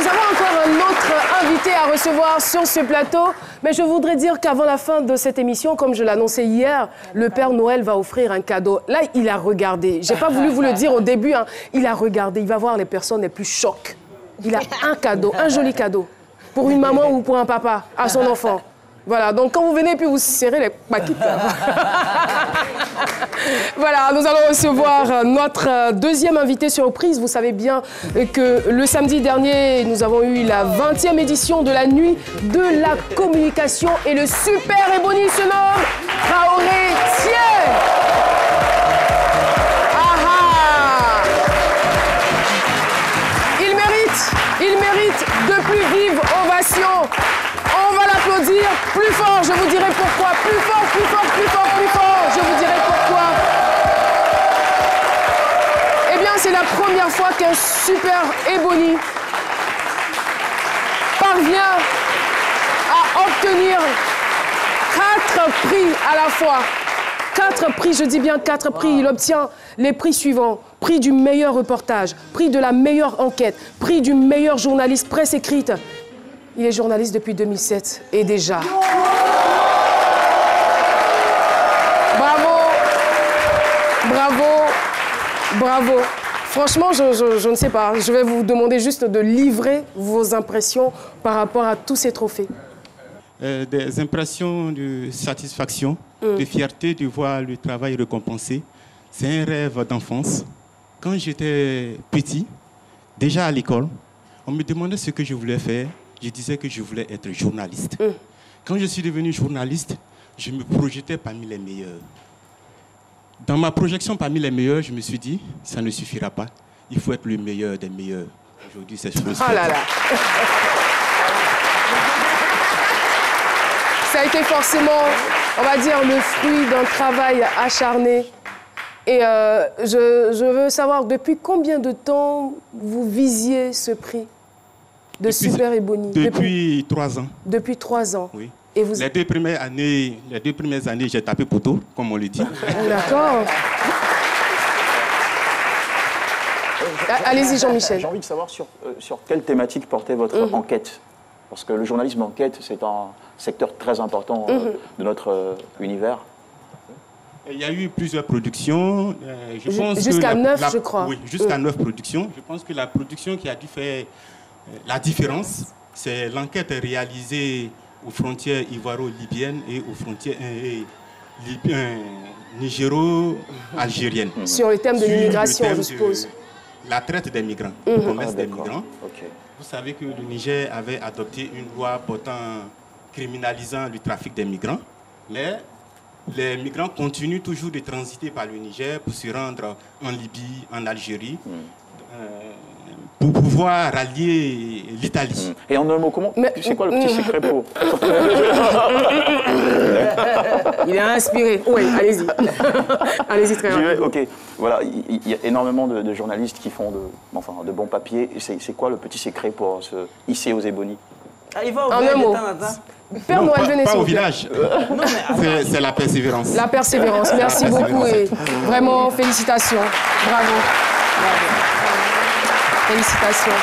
nous avons encore un autre invité à recevoir sur ce plateau. Mais je voudrais dire qu'avant la fin de cette émission, comme je l'annonçais hier, le Père Noël va offrir un cadeau. Là, il a regardé. J'ai pas voulu vous le dire au début. Hein. Il a regardé. Il va voir les personnes les plus chocs. Il a un cadeau, un joli cadeau. Pour une maman ou pour un papa, à son enfant. Voilà, donc quand vous venez, puis vous serrez les paquites. Voilà, nous allons recevoir notre deuxième invité surprise. Vous savez bien que le samedi dernier, nous avons eu la 20e édition de la nuit de la communication et le super Ebony se nomme Traoré Thiers. Il mérite de plus vives ovations. On va l'applaudir plus fort, je vous dirai pourquoi. Plus fort, plus fort, plus fort, plus fort, je vous dirai pourquoi. Eh bien, c'est la première fois qu'un super Ebony parvient à obtenir 4 prix à la fois. 4 prix, je dis bien 4 prix. Il obtient les prix suivants. Prix du meilleur reportage, prix de la meilleure enquête, prix du meilleur journaliste presse écrite. Il est journaliste depuis 2007 et déjà. Bravo, bravo, bravo. Franchement, je ne sais pas. Je vais vous demander juste de livrer vos impressions par rapport à tous ces trophées. Des impressions de satisfaction, de fierté de voir le travail récompensé. C'est un rêve d'enfance. Quand j'étais petit, déjà à l'école, on me demandait ce que je voulais faire. Je disais que je voulais être journaliste. Quand je suis devenu journaliste, je me projetais parmi les meilleurs. Dans ma projection parmi les meilleurs, je me suis dit, ça ne suffira pas. Il faut être le meilleur des meilleurs. Aujourd'hui, c'est chose. Oh là là. Ça a été forcément, on va dire, le fruit d'un travail acharné. Et je veux savoir, depuis combien de temps vous visiez ce prix de Super Ebony? Depuis 3 ans. Depuis 3 ans. Oui. Et vous... Les deux premières années, j'ai tapé poteau, comme on le dit. D'accord. Allez-y, Jean-Michel. J'ai envie de savoir sur quelle thématique portait votre enquête. Parce que le journalisme d'enquête, c'est un secteur très important de notre univers. Il y a eu plusieurs productions. Jusqu'à 9, je crois. Oui, jusqu'à 9 productions. Je pense que la production qui a dû faire la différence, c'est l'enquête réalisée aux frontières ivoiro-libyennes et aux frontières nigéro-algériennes. Sur le thème de l'immigration, je suppose. La traite des migrants, le commerce des migrants. Okay. Vous savez que le Niger avait adopté une loi criminalisant le trafic des migrants, mais les migrants continuent toujours de transiter par le Niger pour se rendre en Libye, en Algérie, pour pouvoir rallier l'Italie. Et en un mot, c'est quoi le petit secret pour... Il est inspiré. Oui, allez-y. Allez-y très bien. Ok, voilà, il y a énormément de journalistes qui font de bons papiers. C'est quoi le petit secret pour se hisser aux Ebony? Il va au village de temps en temps. Père Noël, venez pas au village. C'est la persévérance. La persévérance. Merci beaucoup et vraiment félicitations. Bravo. Bravo. Félicitations.